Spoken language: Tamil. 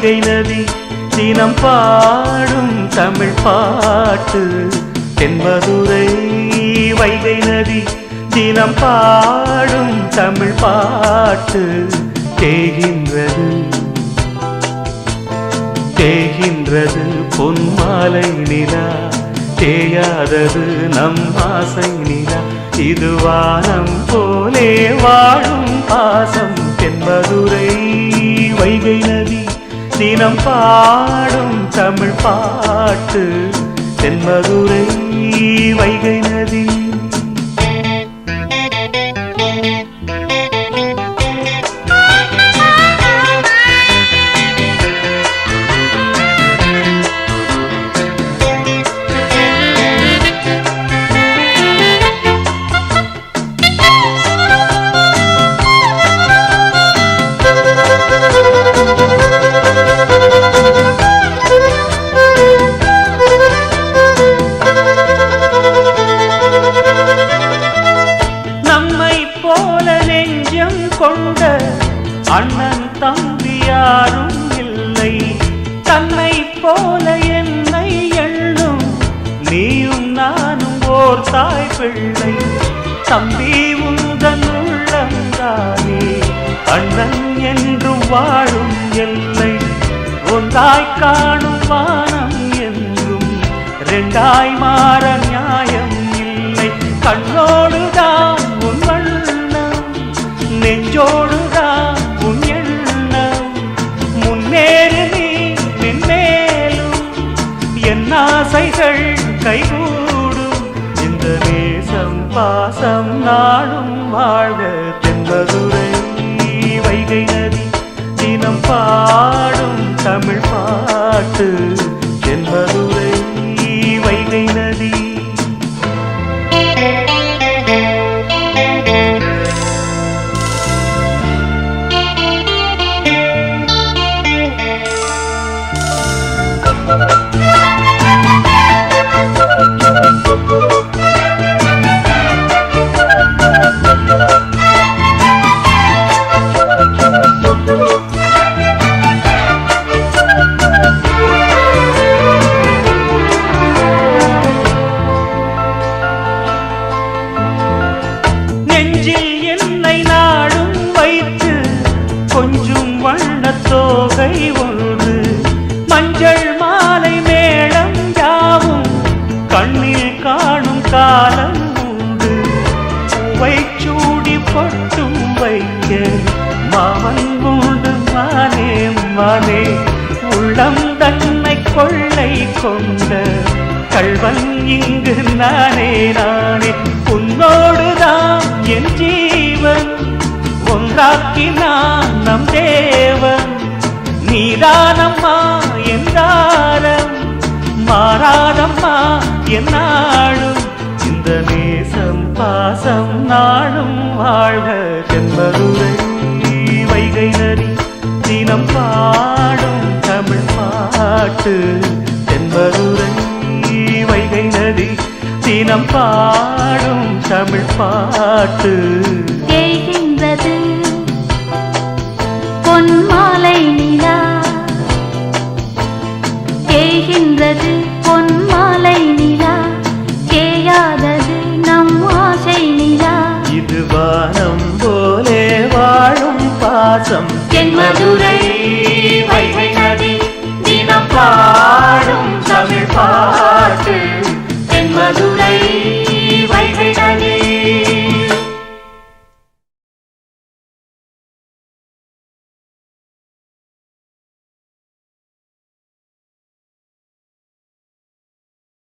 வைகை நதி தினம் பாடும் தமிழ் பாட்டு தென்மதுரை வைகை நதி தினம் பாடும் தமிழ் பாட்டு தேகின்றது தேகின்றது பொன்மாலை நிலா தேயாதது நம் ஆசை நிலா இது வானம் போலே வாழும் பாசம் தென்மதுரை வைகை நதி தினம் பாடும் தமிழ் பாட்டு தென்மதுரை வைகை நதி கொண்ட அண்ணன் தம்பி யாரும் இல்லை தன்னை போல என்னை எண்ணும் நீயும் நானும் ஓர் தாய் பிள்ளை தம்பி உந்தன் உள்ளந்தானே அண்ணன் என்றும் வாழும் எல்லை ஒன்றாய் காணும் வானம் என்றும் இரண்டாய் மாற நியாயம் இல்லை கண்ணோடுதான் உன் நெஞ்சோடுதான் உன் எண்ணம் முன்னேறு நீ மென்மேலும் என் ஆசைகள் கைகூடும் இந்த நேசம் பாசம் நாடும் வாழ்க தென்மதுரை வைகை நதி தினம் பாடும் தமிழ் பாட்டு தென்மதுரை வைகை நதி நெஞ்சில் என்னை நாடும் வைத்து கொஞ்சம் வண்ணத்தோகை ஒன்று மஞ்சள் மாலை மேளம் யாவும் கண்ணில் காணும் காலம் உண்டு பூவை சூடி பொட்டும் வைக்க மாமன் உண்டு மானே மானே உள்ளம் தன்னை கொள்ளை கொண்ட கள்வன் இங்கு நானே நானே உன்னோடுதான் என் ஜீவன் ஒன்றாக்கினான் நம் தேவன் நீதானம்மா என்றாரம் மாறாதம்மா என்னாலும் இந்த நேசம் பாசம் நாளும் வாழ்க தென்மதுரை வைகை நதி தினம் பாடும் தமிழ் பாட்டு தென்மதுரை வைகை நதி தினம் பாடும் தமிழ் பாட்டு